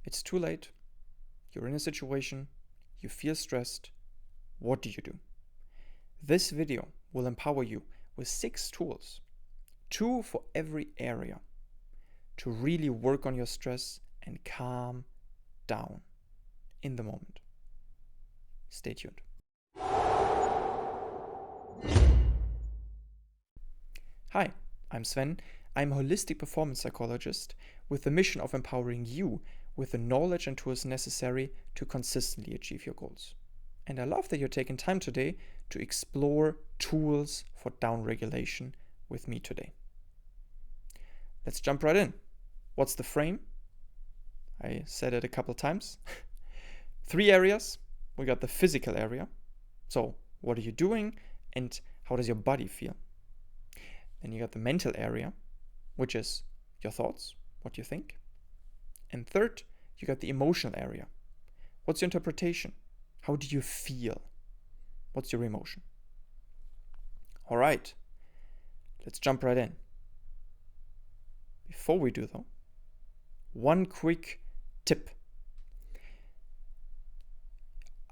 it's too late. You're in a situation, you feel stressed. What do you do? This video will empower you with 6 tools, 2 for every area, to really work on your stress and calm down in the moment. Stay tuned. Hi, I'm Sven. I'm a holistic performance psychologist with the mission of empowering you with the knowledge and tools necessary to consistently achieve your goals. And I love that you're taking time today to explore tools for downregulation with me today. Let's jump right in. What's the frame? I said it a couple times. 3 areas. We got the physical area. So what are you doing and how does your body feel? Then you got the mental area, which is your thoughts, what you think. And third, you got the emotional area. What's your interpretation? How do you feel? What's your emotion? All right, let's jump right in. Before we do though, one quick tip.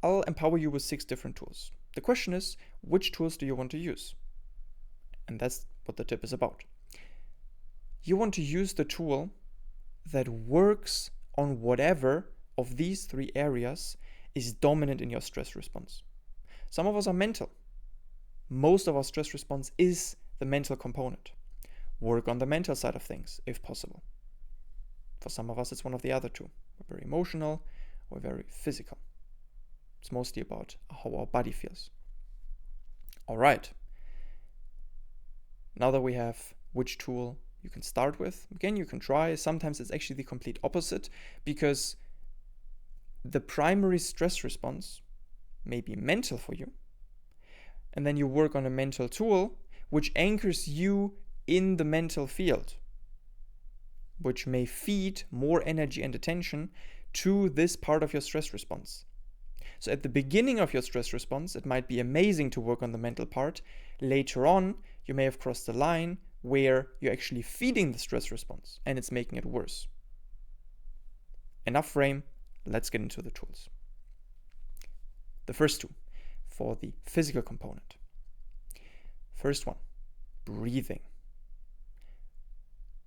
I'll empower you with 6 different tools. The question is, which tools do you want to use? And that's what the tip is about. You want to use the tool that works on whatever of these 3 areas is dominant in your stress response. Some of us are mental. Most of our stress response is the mental component. Work on the mental side of things, if possible. For some of us, it's one of the other 2. We're very emotional, we're very physical. It's mostly about how our body feels. All right. Now that we have which tool you can start with, again, you can try. Sometimes it's actually the complete opposite, because the primary stress response may be mental for you. And then you work on a mental tool which anchors you in the mental field, which may feed more energy and attention to this part of your stress response. So at the beginning of your stress response, it might be amazing to work on the mental part. Later on, you may have crossed the line where you're actually feeding the stress response and it's making it worse. Enough frame, let's get into the tools. The first 2 for the physical component. First one, breathing.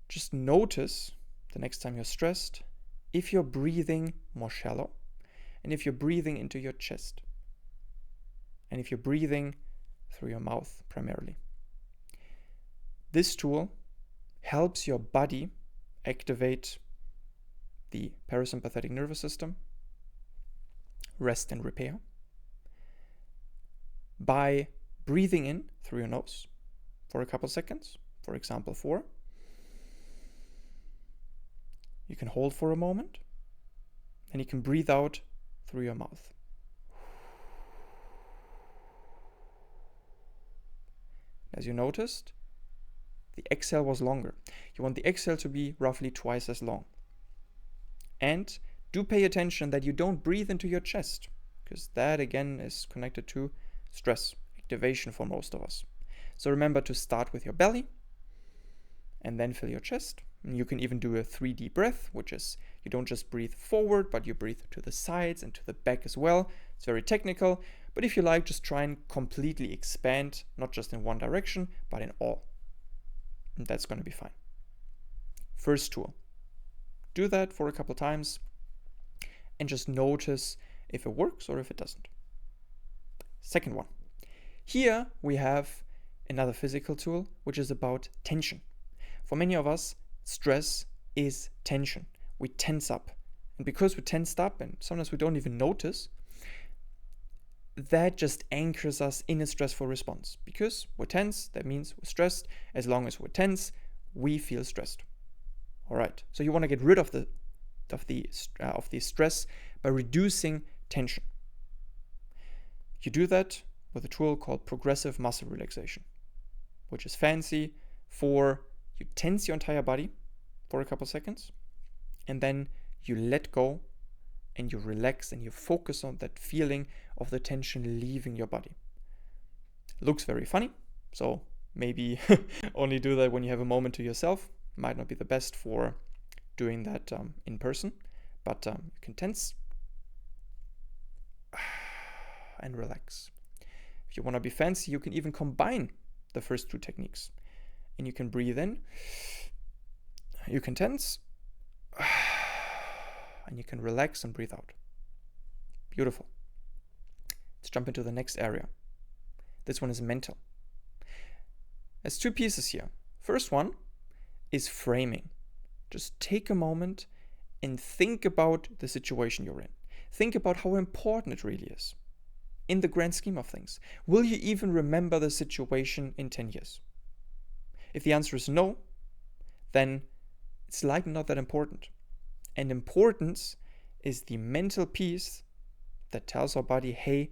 Just notice the next time you're stressed if you're breathing more shallow, and if you're breathing into your chest, and if you're breathing through your mouth primarily. This tool helps your body activate the parasympathetic nervous system, rest and repair, by breathing in through your nose for a couple seconds, for example 4. You can hold for a moment, and you can breathe out through your mouth. As you noticed, the exhale was longer. You want the exhale to be roughly twice as long. And do pay attention that you don't breathe into your chest, because that again is connected to stress activation for most of us. So remember to start with your belly and then fill your chest. And you can even do a 3D breath, which is you don't just breathe forward, but you breathe to the sides and to the back as well. It's very technical, but if you like, just try and completely expand, not just in one direction, but in all. And that's going to be fine. First tool. Do that for a couple times and just notice if it works or if it doesn't. Second one. Here we have another physical tool, which is about tension. For many of us, stress is tension. We tense up. And because we tensed up, and sometimes we don't even notice, that just anchors us in a stressful response. Because we're tense, that means we're stressed. As long as we're tense, we feel stressed. All right. So you want to get rid of the stress by reducing tension. You do that with a tool called progressive muscle relaxation, which is fancy for you tense your entire body for a couple seconds, and then you let go and you relax and you focus on that feeling of the tension leaving your body. Looks very funny, so maybe only do that when you have a moment to yourself. Might not be the best for doing that in person, But you can tense and relax. If you want to be fancy, you can even combine the first two techniques. And you can breathe in, you can tense, and you can relax and breathe out. Beautiful. Let's jump into the next area. This one is mental. There's two pieces here. First one is framing. Just take a moment and think about the situation you're in. Think about how important it really is in the grand scheme of things. Will you even remember the situation in 10 years? If the answer is no, then it's likely not that important. And importance is the mental piece that tells our body, hey,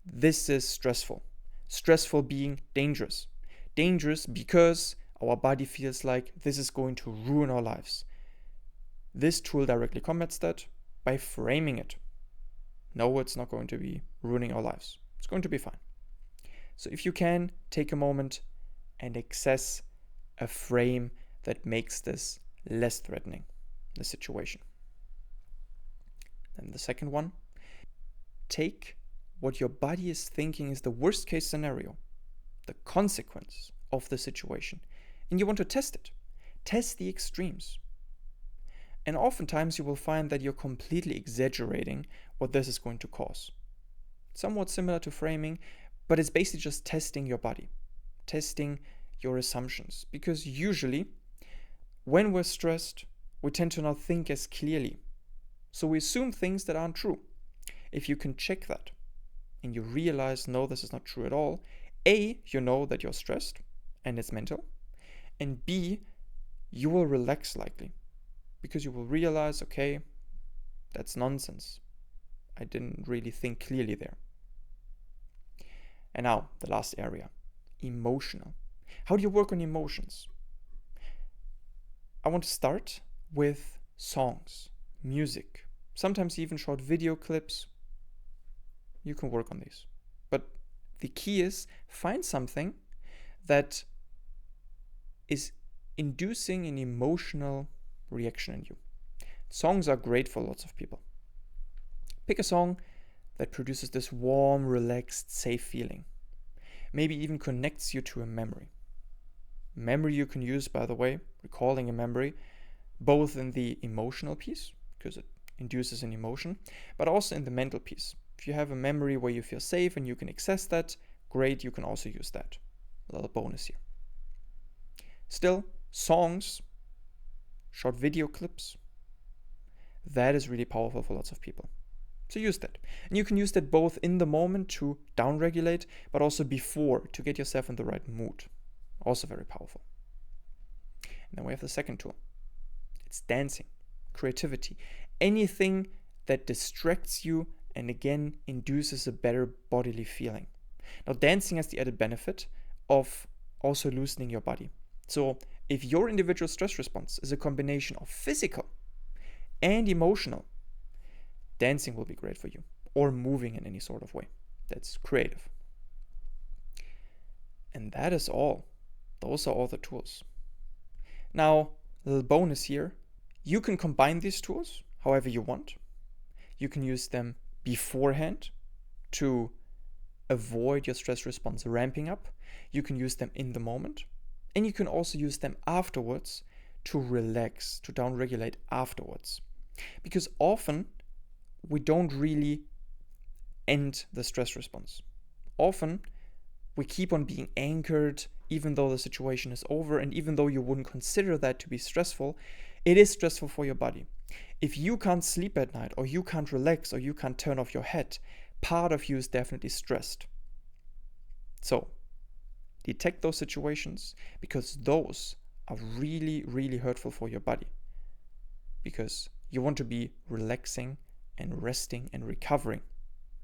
this is stressful. Stressful being dangerous. Dangerous because our body feels like this is going to ruin our lives. This tool directly combats that by framing it. No, it's not going to be ruining our lives. It's going to be fine. So if you can, take a moment and access a frame that makes this less threatening, the situation. Then the second one, take what your body is thinking is the worst case scenario, the consequence of the situation, and you want to test it. Test the extremes. And oftentimes you will find that you're completely exaggerating what this is going to cause. Somewhat similar to framing, but it's basically just testing your body, testing your assumptions. Because usually, when we're stressed, we tend to not think as clearly. So we assume things that aren't true. If you can check that, and you realize, no, this is not true at all, A, you know that you're stressed, and it's mental, and B, you will relax likely. Because you will realize, okay, that's nonsense. I didn't really think clearly there. And now, the last area, emotional. How do you work on emotions? I want to start with songs, music, sometimes even short video clips. You can work on these. But the key is find something that is inducing an emotional reaction in you. Songs are great for lots of people. Pick a song that produces this warm, relaxed, safe feeling. Maybe even connects you to a memory. Memory you can use, by the way, recalling a memory, both in the emotional piece, because it induces an emotion, but also in the mental piece. If you have a memory where you feel safe and you can access that, great, you can also use that. A little bonus here. Still, songs, short video clips, that is really powerful for lots of people. So use that. And you can use that both in the moment to downregulate, but also before to get yourself in the right mood. Also very powerful. And then we have the second tool. It's dancing, creativity, anything that distracts you and again induces a better bodily feeling. Now, dancing has the added benefit of also loosening your body. So if your individual stress response is a combination of physical and emotional, dancing will be great for you, or moving in any sort of way that's creative. And that is all. Those are all the tools. Now, a little bonus here. You can combine these tools however you want. You can use them beforehand to avoid your stress response ramping up. You can use them in the moment. And you can also use them afterwards to relax, to downregulate afterwards. Because often we don't really end the stress response. Often we keep on being anchored even though the situation is over, and even though you wouldn't consider that to be stressful, it is stressful for your body. If you can't sleep at night, or you can't relax, or you can't turn off your head, part of you is definitely stressed. So, detect those situations, because those are really, really hurtful for your body. Because you want to be relaxing and resting and recovering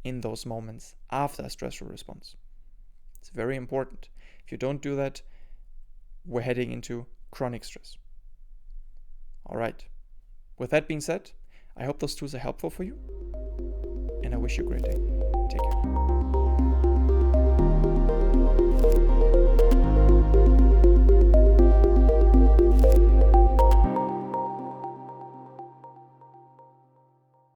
in those moments after a stressful response. It's very important. If you don't do that, we're heading into chronic stress. All right. With that being said, I hope those tools are helpful for you, and I wish you a great day. Take care.